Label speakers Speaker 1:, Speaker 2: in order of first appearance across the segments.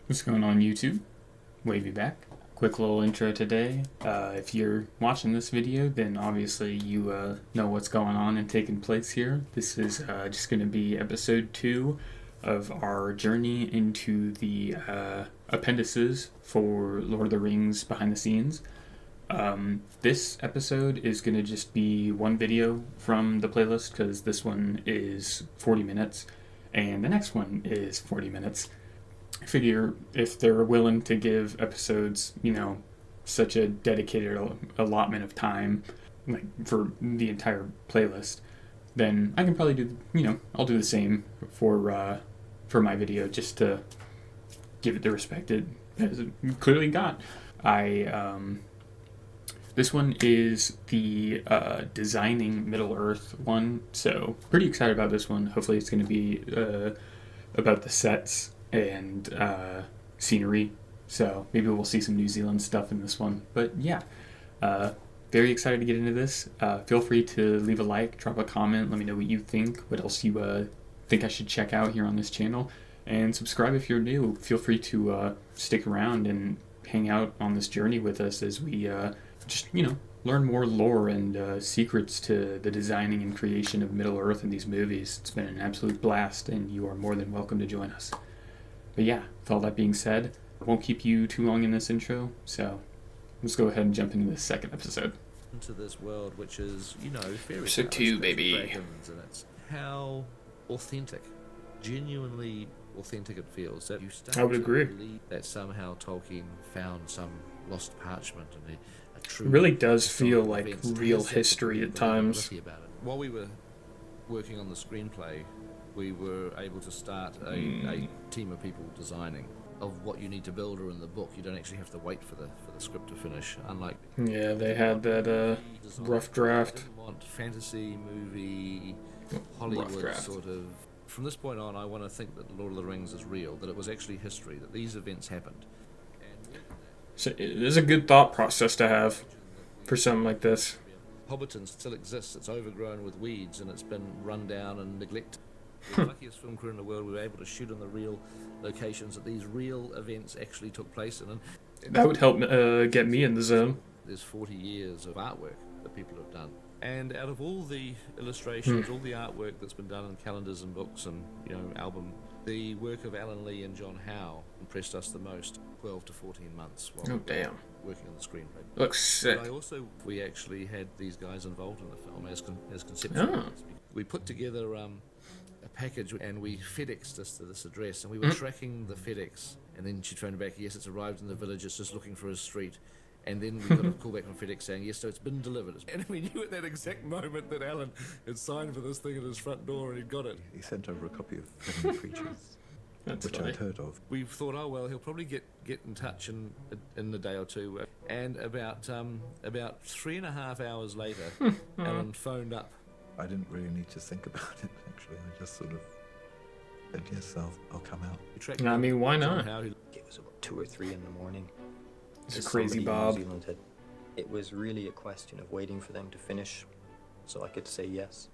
Speaker 1: What's going on, YouTube? Wavy back. Quick little intro today. If you're watching this video, then obviously you know what's going on and taking place here. This is just going to be episode 2 of our journey into the appendices for Lord of the Rings behind the scenes. This episode is going to just be one video from the playlist because this one is 40 minutes and the next one is 40 minutes. I figure if they're willing to give episodes, such a dedicated allotment of time, like for the entire playlist, then I can probably do, I'll do the same for my video just to give it the respect it has clearly got. This one is the designing Middle Earth one, so pretty excited about this one. Hopefully it's going to be about the sets and scenery, so maybe we'll see some New Zealand stuff in this one. But yeah, very excited to get into this. Feel free to leave a like, drop a comment, let me know what you think, what else you think I should check out here on this channel, and subscribe if you're new. Feel free to stick around and hang out on this journey with us as we learn more lore and secrets to the designing and creation of Middle Earth in these movies. It's been an absolute blast, and you are more than welcome to join us. But yeah, with all that being said, I won't keep you too long in this intro, so let's go ahead and jump into the second episode.
Speaker 2: Into this world, which is, fairy
Speaker 1: Episode
Speaker 2: tales,
Speaker 1: 2, baby.
Speaker 2: dragons, and it's how authentic, genuinely authentic it feels. That you start
Speaker 1: I would
Speaker 2: to
Speaker 1: agree.
Speaker 2: believe that somehow Tolkien found some lost parchment and a true.
Speaker 1: It really does feel
Speaker 2: historical
Speaker 1: like
Speaker 2: events.
Speaker 1: real
Speaker 2: Has that
Speaker 1: history at times.
Speaker 2: believability about it. While we were working on the screenplay, we were able to start a team of people designing of what you need to build, or in the book you don't actually have to wait for the script to finish, unlike
Speaker 1: Yeah, they had that rough draft.
Speaker 2: I didn't want fantasy movie Hollywood
Speaker 1: draft.
Speaker 2: sort of. From this point on, I want to think that Lord of the Rings is real, that it was actually history, that these events happened. And
Speaker 1: So it is a good thought process to have for something like this.
Speaker 2: Hobbiton still exists. It's overgrown with weeds and it's been run down and neglected. We're the luckiest film crew in the world. We were able to shoot on the real locations that these real events actually took place in. And
Speaker 1: That would help get me in the zone.
Speaker 2: there's 40 years of artwork that people have done. And out of all the illustrations, all the artwork that's been done in calendars and books and, album, the work of Alan Lee and John Howe impressed us the most. 12 to 14 months while we were
Speaker 1: Damn.
Speaker 2: working on the screenplay.
Speaker 1: Looks sick.
Speaker 2: But we actually had these guys involved in the film as conceptual
Speaker 1: Oh.
Speaker 2: artists. We put together a package and we FedExed this to this address, and we were tracking the FedEx, and then she phoned back, yes, it's arrived in the village, it's just looking for a street. And then we got a call back from FedEx saying, yes, so it's been delivered. And we knew at that exact moment that Alan had signed for this thing at his front door and he'd got it.
Speaker 3: He sent over a copy of Heavenly Creatures,
Speaker 1: That's
Speaker 3: which
Speaker 1: funny.
Speaker 3: I'd heard of.
Speaker 2: We thought, oh well, he'll probably get in touch in a day or two. And about 3.5 hours later, Alan phoned up.
Speaker 3: I didn't really need to think about it, actually. I just sort of said, yes, I'll come out.
Speaker 2: We tracked
Speaker 1: I mean, why
Speaker 2: John
Speaker 1: not?
Speaker 2: Howe, who
Speaker 4: It was about 2 or 3 in the morning.
Speaker 1: It's a
Speaker 4: As
Speaker 1: crazy
Speaker 4: somebody in
Speaker 1: Bob.
Speaker 4: New Zealand it was really a question of waiting for them to finish so I could say yes.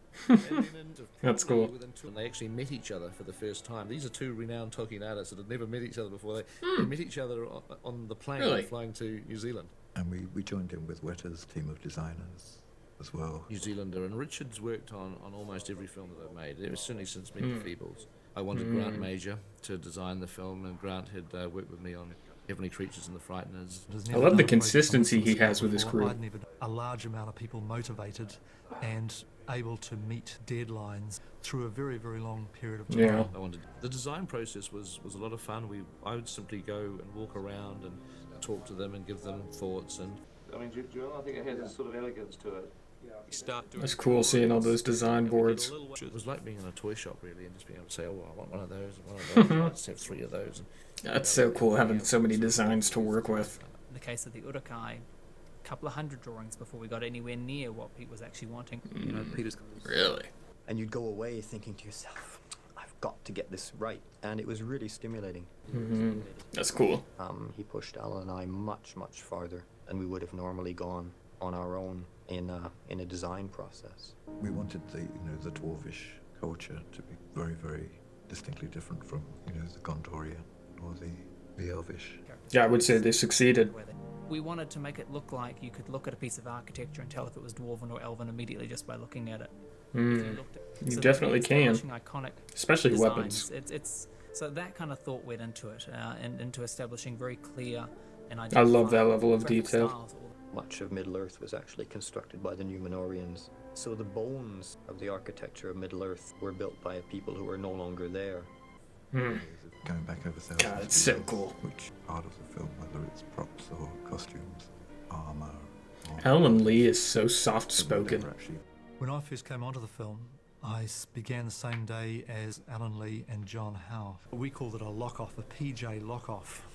Speaker 1: That's cool.
Speaker 2: And they actually met each other for the first time. These are two renowned Tolkien artists that had never met each other before. They met each other on the plane
Speaker 1: Really?
Speaker 2: flying to New Zealand.
Speaker 3: And we joined in with Weta's team of designers as well.
Speaker 2: New Zealander, and Richard's worked on almost every film that I've made. It was certainly since Meet the Feebles. I wanted Grant Major to design the film, and Grant had worked with me on Heavenly Creatures and the Frighteners.
Speaker 1: I love the consistency he has with his crew.
Speaker 5: I'd never a large amount of people motivated and able to meet deadlines through a very, very long period of time.
Speaker 1: Yeah.
Speaker 2: I wanted the design process was a lot of fun. I would simply go and walk around and talk to them and give them thoughts. And I mean, I think it has a sort of elegance to it.
Speaker 1: That's cool seeing all those design boards.
Speaker 2: It was like being in a toy shop, really, and just being able to say, "Oh, I want one of those, and one of those. Let's have 3 of those."
Speaker 1: That's so cool having so many designs to work with.
Speaker 6: In the case of the Urukai, a couple of hundred drawings before we got anywhere near what Pete was actually wanting.
Speaker 4: Peter's.
Speaker 1: Really?
Speaker 4: And you'd go away thinking to yourself, I've got to get this right. And it was really stimulating.
Speaker 1: That's cool.
Speaker 4: He pushed Alan and I much, much farther than we would have normally gone on our own in a design process.
Speaker 3: We wanted the dwarvish culture to be very, very distinctly different from, the Gondorian or the The Elvish.
Speaker 1: Yeah, I would say they succeeded.
Speaker 6: We wanted to make it look like you could look at a piece of architecture and tell if it was Dwarven or Elven immediately just by looking at it.
Speaker 1: You definitely can.
Speaker 6: Iconic
Speaker 1: Especially
Speaker 6: designs.
Speaker 1: weapons.
Speaker 6: It's so that kind of thought went into it, and into establishing very clear and
Speaker 1: I love that level of
Speaker 6: graphic
Speaker 1: detail.
Speaker 6: styles.
Speaker 4: Much of Middle-earth was actually constructed by the Numenorians. So the bones of the architecture of Middle-earth were built by a people who are no longer there.
Speaker 1: Hmm.
Speaker 3: Going back over thousands
Speaker 1: God, it's
Speaker 3: of
Speaker 1: so
Speaker 3: years,
Speaker 1: cool.
Speaker 3: Which part of the film, whether it's props or costumes, armor. Or
Speaker 1: Alan Lee is so
Speaker 3: they were
Speaker 1: soft-spoken.
Speaker 3: never actually
Speaker 5: When I first came onto the film, I began the same day as Alan Lee and John Howe. We called it a lock-off, a PJ lock-off.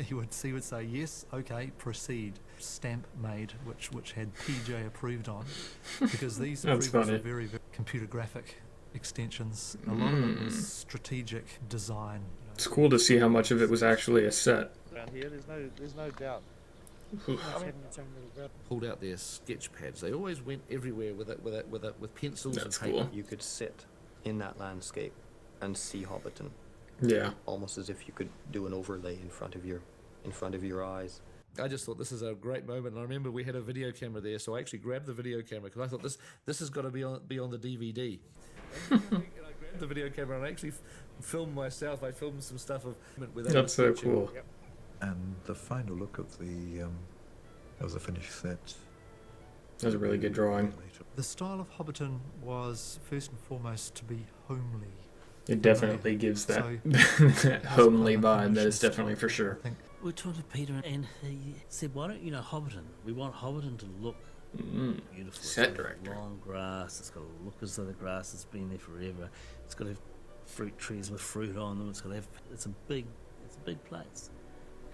Speaker 5: he would say, yes, okay, proceed. Stamp made, which had PJ approved on, because these
Speaker 1: That's
Speaker 5: approvals
Speaker 1: funny.
Speaker 5: are very, very computer graphic extensions. A lot of it was strategic design.
Speaker 1: It's cool to see how much of it was actually a set.
Speaker 7: Around here, there's no doubt.
Speaker 2: Pulled out their sketch pads. They always went everywhere with pencils
Speaker 1: That's
Speaker 2: and paper.
Speaker 1: cool.
Speaker 4: You could sit in that landscape and see Hobbiton,
Speaker 1: Yeah.
Speaker 4: almost as if you could do an overlay in front of your eyes.
Speaker 2: I just thought this is a great moment. And I remember we had a video camera there, so I actually grabbed the video camera because I thought this has got to be on the DVD. And I grabbed the video camera and I actually filmed myself. I filmed some stuff with that.
Speaker 1: That's so cool.
Speaker 7: Yep.
Speaker 3: And the final look of the that was a finished set.
Speaker 1: That was a really good drawing.
Speaker 3: Later.
Speaker 5: The style of Hobbiton was first and foremost to be homely.
Speaker 1: It definitely gives that,
Speaker 5: So-
Speaker 1: that homely vibe. That is definitely for sure.
Speaker 5: I think
Speaker 8: We talked to Peter and he said, why don't you know Hobbiton? We want Hobbiton to look beautiful.
Speaker 1: Set
Speaker 8: It's got
Speaker 1: director.
Speaker 8: long grass. It's got to look as though the grass has been there forever. It's got to have fruit trees with fruit on them. It's got to have. It's a big place.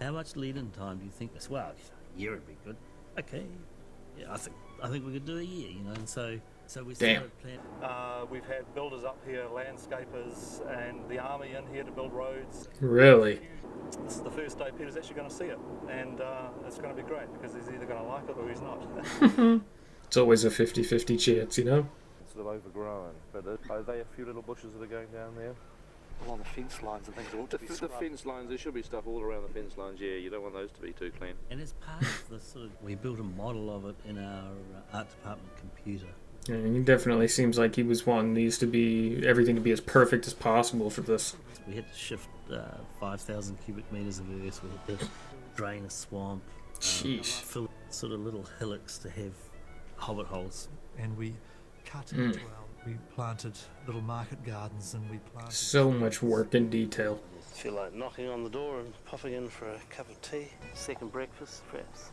Speaker 8: How much lead-in time do you think? Well, a year would be good. Okay, yeah, I think we could do a year. And so we
Speaker 1: Damn.
Speaker 8: started planning.
Speaker 9: We've had builders up here, landscapers, and the army in here to build roads.
Speaker 1: Really?
Speaker 9: This is the first day Peter's actually going to see it, and it's going to be great because he's either going to like it or he's not.
Speaker 1: It's always a 50-50 chance, you know?
Speaker 7: It's sort of overgrown, but are they a few little bushes that are going down there?
Speaker 9: Along the fence lines and things ought to be
Speaker 7: The
Speaker 9: scrubbed.
Speaker 7: fence lines, there should be stuff all around the fence lines, yeah, you don't want those to be too clean.
Speaker 8: And as part of the we built a model of it in our art department computer.
Speaker 1: Yeah, he definitely seems like he was wanting everything to be as perfect as possible for this.
Speaker 8: We had to shift 5,000 cubic meters of earth. We had to drain a swamp,
Speaker 1: Sheesh.
Speaker 8: fill sort of little hillocks to have hobbit holes.
Speaker 5: and we cut into we planted little market gardens, and we planted
Speaker 1: So much work and detail.
Speaker 8: Feel like knocking on the door and popping in for a cup of tea, second breakfast, perhaps.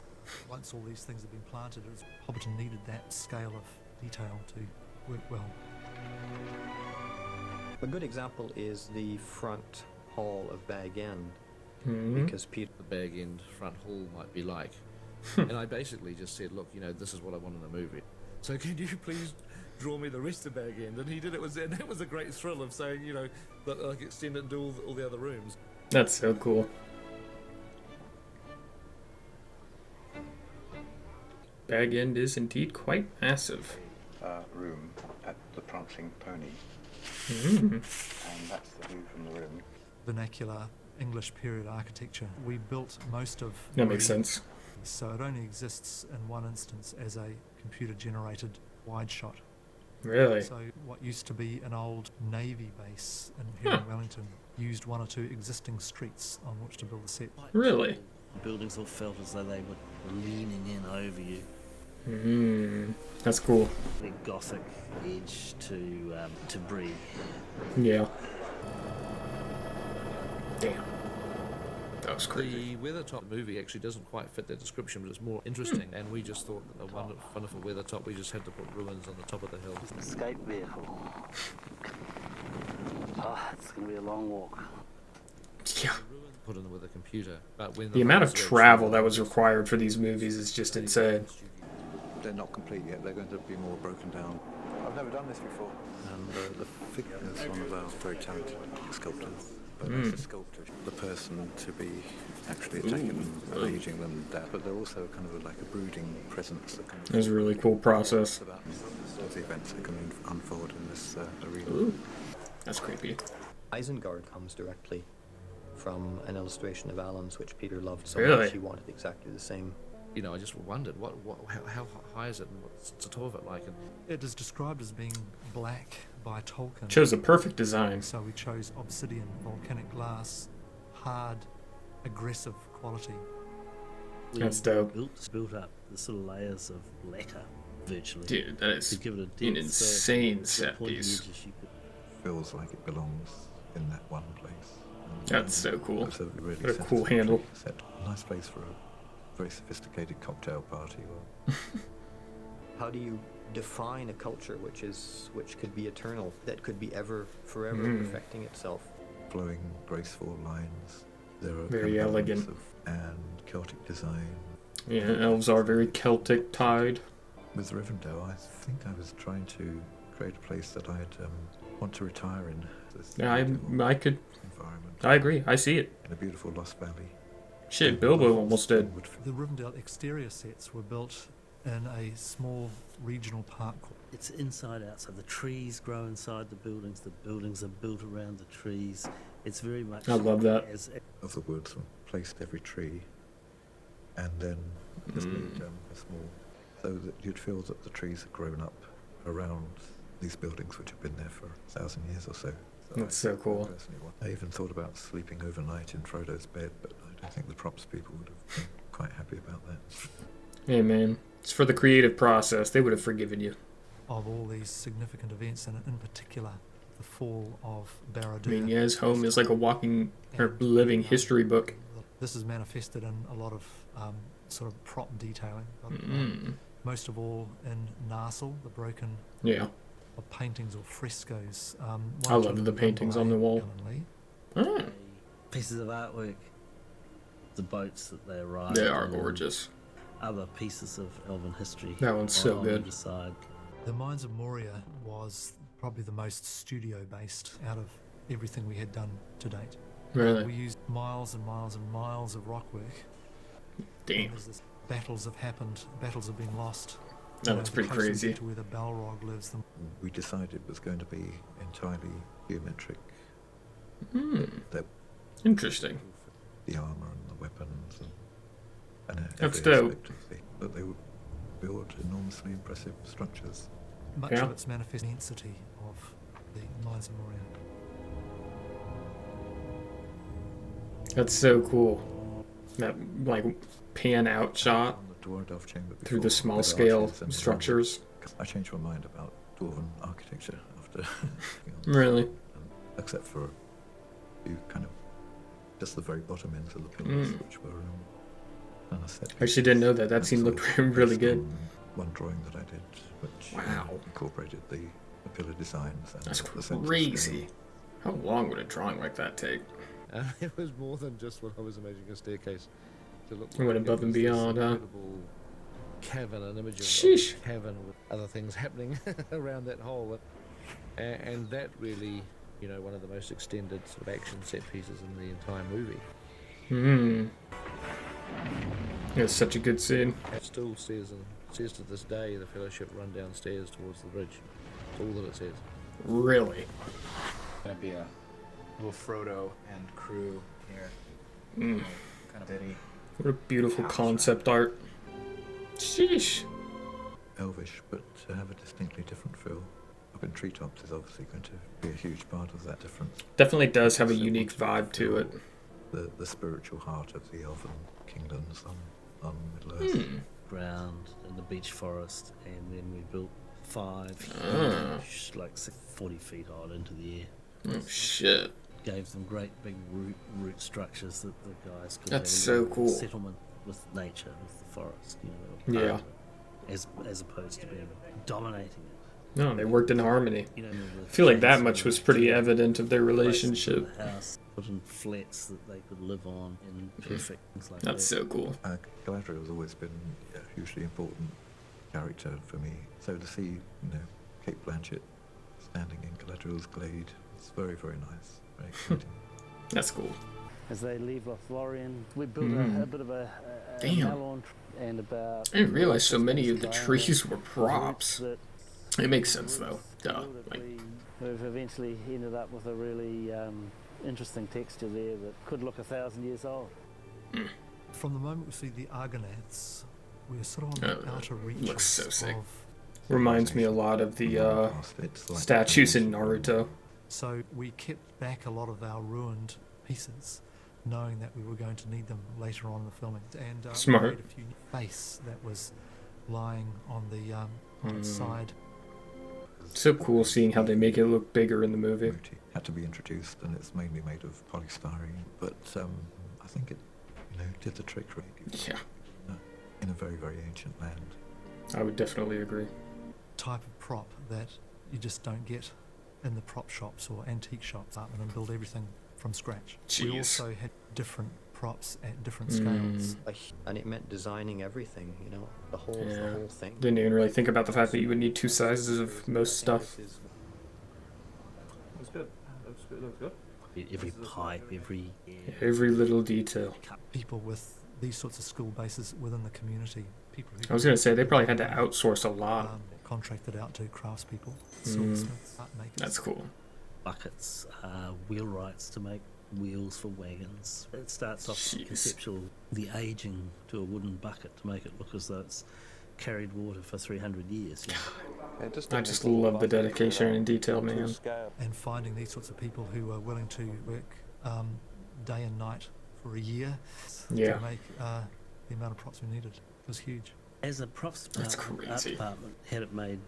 Speaker 5: Once all these things had been planted, Hobbiton needed that scale of detail to work well.
Speaker 4: A good example is the front hall of Bag End,
Speaker 1: Mhm.
Speaker 4: because Peter
Speaker 2: The bag end front hall might be like. And I basically just said, look, this is what I want in the movie. So can you please draw me the rest of Bag End? And he did it, and that was a great thrill of saying, like extend it and do all the other rooms.
Speaker 1: That's so cool. Bag End is indeed quite massive.
Speaker 10: Room at the Prancing Pony,
Speaker 1: Mm.
Speaker 10: and that's the view from the room.
Speaker 5: Vernacular English period architecture. We built most of
Speaker 1: That makes
Speaker 5: the-
Speaker 1: sense.
Speaker 5: So it only exists in one instance as a computer-generated wide shot.
Speaker 1: Really?
Speaker 5: So what used to be an old Navy base here in Wellington used one or two existing streets on which to build the set.
Speaker 1: Really?
Speaker 8: Buildings all felt as though they were leaning in over you.
Speaker 1: That's cool.
Speaker 8: The Gothic edge to Brie.
Speaker 1: Yeah. Damn. That was creepy.
Speaker 2: The Weathertop movie actually doesn't quite fit that description, but it's more interesting. And we just thought that a wonderful Weathertop, we just had to put ruins on the top of the hill.
Speaker 8: Escape vehicle. Oh, it's going to be a long walk.
Speaker 1: Yeah.
Speaker 2: Put in with a computer. But when
Speaker 1: The amount of
Speaker 2: ruins were
Speaker 1: travel
Speaker 2: actually-
Speaker 1: that was required for these movies is just insane.
Speaker 3: They're not complete yet. They're going to be more broken down.
Speaker 7: I've never done this before.
Speaker 3: And the figure is one of our very talented sculptors. But as a sculptor, the person to be actually attacking them and aging them down. But they're also kind of like a brooding presence that
Speaker 1: It was a really cool process.
Speaker 3: about the events that can unfold in this arena.
Speaker 1: Ooh. That's creepy.
Speaker 4: Isengard comes directly from an illustration of Alan's, which Peter loved so
Speaker 1: Really?
Speaker 4: much he wanted exactly the same.
Speaker 2: You know, I just wondered how high is it and what's the top of it like? And
Speaker 5: It is described as being black by Tolkien.
Speaker 1: Chose a perfect design.
Speaker 5: So we chose obsidian, volcanic glass, hard, aggressive quality.
Speaker 1: That's dope.
Speaker 8: Built up the sort of layers of lacquer, virtually.
Speaker 1: Dude, that is
Speaker 8: to give it a
Speaker 1: an
Speaker 8: depth,
Speaker 1: insane
Speaker 8: so the
Speaker 1: set
Speaker 8: pointy
Speaker 1: piece.
Speaker 8: edges you could-
Speaker 3: Feels like it belongs in that one place.
Speaker 1: That's so cool.
Speaker 3: It's a really
Speaker 1: What a cool
Speaker 3: sensible
Speaker 1: handle.
Speaker 3: set. Nice place for a very sophisticated cocktail party. Or
Speaker 4: How do you define a culture which could be eternal, that could be forever perfecting itself?
Speaker 3: flowing, graceful lines. There are
Speaker 1: Very
Speaker 3: elements
Speaker 1: elegant.
Speaker 3: and Celtic design.
Speaker 1: Yeah, elves are very Celtic tied.
Speaker 3: With Rivendell, I think I was trying to create a place that I'd want to retire in. This
Speaker 1: Yeah, I could.
Speaker 3: environment
Speaker 1: I agree. I see it.
Speaker 3: in a beautiful Lost Valley.
Speaker 1: Shit, Bilbo almost did.
Speaker 5: The Rivendell exterior sets were built in a small regional park.
Speaker 8: It's inside out, so the trees grow inside the buildings are built around the trees. It's very much...
Speaker 1: I love that.
Speaker 3: Of the woods, and placed every tree, and then just made a small, so that you'd feel that the trees had grown up around these buildings, which have been there for 1,000 years or so.
Speaker 1: That's so cool.
Speaker 3: I even thought about sleeping overnight in Frodo's bed, but I don't think the props people would have been quite happy about that.
Speaker 1: Hey, man. It's for the creative process. They would have forgiven you.
Speaker 5: Of all these significant events, and in particular, the fall of Barad-dûr.
Speaker 1: I mean, yeah, his home is like a walking or living history book.
Speaker 5: This is manifested in a lot of sort of prop detailing. Most of all in Narsel, the broken
Speaker 1: Yeah.
Speaker 5: of paintings or frescoes.
Speaker 1: I love the paintings on the wall.
Speaker 8: Pieces of artwork, the boats that they arrive
Speaker 1: They are
Speaker 8: in,
Speaker 1: gorgeous.
Speaker 8: other pieces of Elven history.
Speaker 1: That one's so
Speaker 8: on
Speaker 1: good.
Speaker 8: either side.
Speaker 5: The Mines of Moria was probably the most studio-based out of everything we had done to date.
Speaker 1: Really?
Speaker 5: We used miles and miles and miles of rock work.
Speaker 1: Damn.
Speaker 5: There's this, battles have happened, battles have been lost.
Speaker 1: That was pretty
Speaker 5: the closer we
Speaker 1: crazy.
Speaker 5: get to where the Balrog lives, the
Speaker 3: We decided it was going to be entirely geometric. That
Speaker 1: Interesting.
Speaker 3: the armor and the weapons and
Speaker 1: That's
Speaker 3: every
Speaker 1: dope.
Speaker 3: aspect of it, but they would build enormously impressive structures.
Speaker 5: much
Speaker 1: Yeah.
Speaker 5: of its manifest immensity of the Mines of Moria.
Speaker 3: That's so cool.
Speaker 1: That like pan out shot
Speaker 3: On the Dwarf chamber
Speaker 1: through
Speaker 3: before,
Speaker 1: the small
Speaker 3: with
Speaker 1: scale
Speaker 3: arches and
Speaker 1: structures.
Speaker 3: I changed my mind about dwarven architecture after,
Speaker 1: Really?
Speaker 3: except for you kind of just the very bottom ends of the pillars, which were kind of set.
Speaker 1: I actually didn't know that. That scene
Speaker 3: Sort
Speaker 1: looked
Speaker 3: of
Speaker 1: really
Speaker 3: based
Speaker 1: good.
Speaker 3: on one drawing that I did, which
Speaker 1: Wow.
Speaker 3: incorporated the pillar designs. And
Speaker 1: That's
Speaker 3: the central
Speaker 1: crazy. How long would a drawing like that take?
Speaker 2: it was more than just what I was imagining a staircase to look
Speaker 1: You went
Speaker 2: like.
Speaker 1: above
Speaker 2: It
Speaker 1: and
Speaker 2: was this
Speaker 1: beyond, huh?
Speaker 2: incredible cavern, an image of
Speaker 1: Sheesh.
Speaker 2: a cavern with other things happening around that hole. And that really, you know, one of the most extended sort of action set pieces in the entire movie.
Speaker 1: It's such a good scene.
Speaker 2: It still says to this day, the Fellowship run downstairs towards the bridge. That's all that it says.
Speaker 1: Really?
Speaker 11: Gonna be a little Frodo and crew here. Kind of city.
Speaker 1: What a beautiful concept art. Sheesh.
Speaker 3: Elvish, but to have a distinctly different feel. Up in treetops is obviously going to be a huge part of that difference.
Speaker 1: Definitely does have a unique vibe to it.
Speaker 3: The spiritual heart of the Elven kingdoms on Middle Earth.
Speaker 8: Ground in the beech forest, and then we built 5 like 40 feet high into the air.
Speaker 1: Oh shit.
Speaker 8: Gave them great big root structures that the guys could
Speaker 1: That's
Speaker 8: have a
Speaker 1: so
Speaker 8: little
Speaker 1: cool.
Speaker 8: settlement with nature, with the forest, you know.
Speaker 1: Yeah.
Speaker 8: part of it, as opposed to being dominating it.
Speaker 1: No, they worked in harmony.
Speaker 8: You know,
Speaker 1: I feel like that much was pretty evident of their relationship.
Speaker 8: The house, put in flats that they could live on, and perfect things like
Speaker 1: That's
Speaker 8: that.
Speaker 1: so cool.
Speaker 3: Galadriel's always been a hugely important character for me. So to see, Kate Blanchett standing in Galadriel's glade, it's very, very nice. Very exciting.
Speaker 1: That's cool.
Speaker 12: As they leave Lothlorien, we built a bit of a
Speaker 1: Damn.
Speaker 12: melon and about...
Speaker 1: I didn't realize so many of the
Speaker 12: diameter
Speaker 1: trees were props.
Speaker 12: that
Speaker 1: It makes sense though. Duh. Like,
Speaker 12: we've eventually ended up with a really interesting texture there that could look 1,000 years old.
Speaker 5: From the moment we see the Argonauts, we're sort of on the outer reaches
Speaker 1: looks so sick.
Speaker 5: of...
Speaker 1: Reminds me a lot of the statues in Naruto.
Speaker 5: So we kept back a lot of our ruined pieces, knowing that we were going to need them later on in the filming. And
Speaker 1: Smart.
Speaker 5: we made a few face that was lying on the side.
Speaker 3: So
Speaker 1: cool seeing how they make it look bigger in the movie.
Speaker 3: Had to be introduced, and it's mainly made of polystyrene. But I think it, did the trick really.
Speaker 1: Yeah.
Speaker 3: In a very, very ancient land.
Speaker 1: I would definitely agree.
Speaker 5: Type of prop that you just don't get in the prop shops or antique shops up and build everything from scratch.
Speaker 1: Jeez.
Speaker 5: We also had different props at different scales.
Speaker 4: And it meant designing everything, the whole thing.
Speaker 1: Didn't even really think about the fact that you would need 2 sizes of most stuff.
Speaker 7: Looks good. Looks good.
Speaker 8: Every pipe,
Speaker 1: Every little detail.
Speaker 5: People with these sorts of skill bases within the community. People who
Speaker 1: I was going to say, they probably had to outsource a lot.
Speaker 5: Contracted out to craftspeople, silversmiths, art makers.
Speaker 1: That's cool.
Speaker 8: buckets, wheelwrights to make wheels for wagons. It starts off conceptual, the aging to a wooden bucket to make it look as though it's carried water for 300 years.
Speaker 1: I just love the dedication and detail, man.
Speaker 5: And finding these sorts of people who are willing to work day and night for a year to make the amount of props we needed was huge.
Speaker 8: As a props department, art department had it made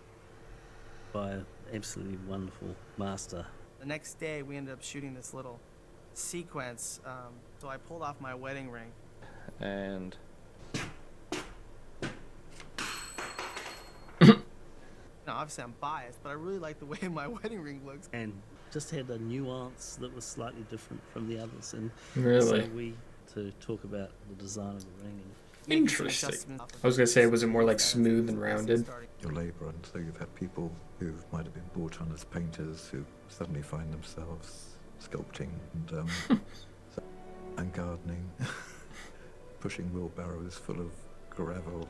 Speaker 8: by an absolutely wonderful master.
Speaker 13: The next day we ended up shooting this little sequence, so I pulled off my wedding ring.
Speaker 7: And
Speaker 13: now obviously I'm biased, but I really like the way my wedding ring looks.
Speaker 8: And just had a nuance that was slightly different from the others. And
Speaker 1: really?
Speaker 8: So we to talk about the design of the ring.
Speaker 1: Interesting. I was going to say, was it more like smooth and rounded?
Speaker 3: Your labour, and so you've had people who might have been brought on as painters who suddenly find themselves sculpting and, and gardening, pushing wheelbarrows full of gravel.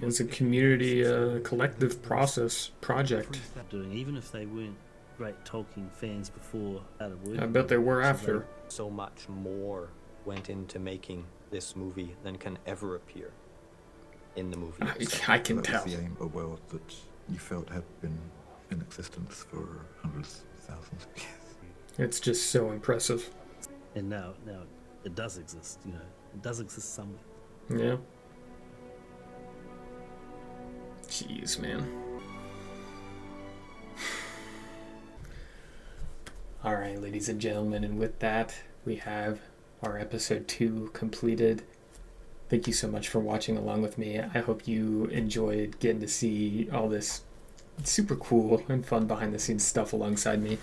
Speaker 1: It's a community, collective project.
Speaker 8: Doing, even if they weren't great Tolkien fans before out of work.
Speaker 1: I bet they were after.
Speaker 4: So much more went into making this movie than can ever appear in the movie.
Speaker 1: I can
Speaker 3: that
Speaker 1: tell.
Speaker 3: Was the aim of a world that you felt had been in existence for hundreds of thousands of years.
Speaker 1: It's just so impressive.
Speaker 8: And now it does exist, it does exist somewhere.
Speaker 1: Yeah. Jeez, man. Alright, ladies and gentlemen, and with that, we have our episode 2 completed. Thank you so much for watching along with me. I hope you enjoyed getting to see all this super cool and fun behind the scenes stuff alongside me.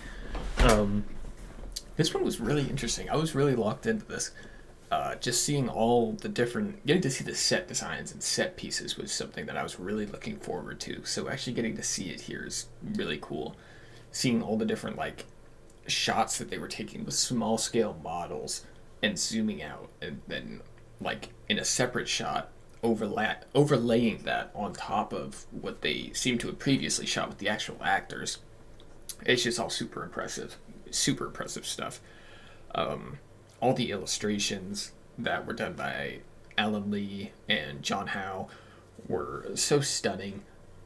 Speaker 1: This one was really interesting. I was really locked into this. Just seeing all the different, getting to see the set designs and set pieces was something that I was really looking forward to. So actually getting to see it here is really cool. Seeing all the different shots that they were taking with small scale models and zooming out, and then in a separate shot overlaying that on top of what they seem to have previously shot with the actual actors. It's just all super impressive stuff. All the illustrations that were done by Alan Lee and John Howe were so stunning,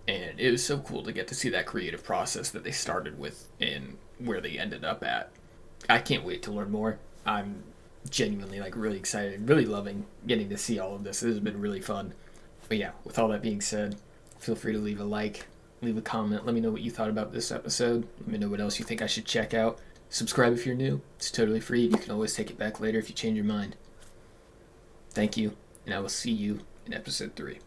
Speaker 1: and it was so cool to get to see that creative process that they started with and where they ended up at. I can't wait to learn more. I'm genuinely really excited, really loving getting to see all of this. This has been really fun. But yeah, with all that being said, feel free to leave a like, leave a comment, let me know what you thought about this episode, let me know what else you think I should check out. Subscribe if you're new. It's totally free. You can always take it back later if you change your mind. Thank you, and I will see you in episode 3.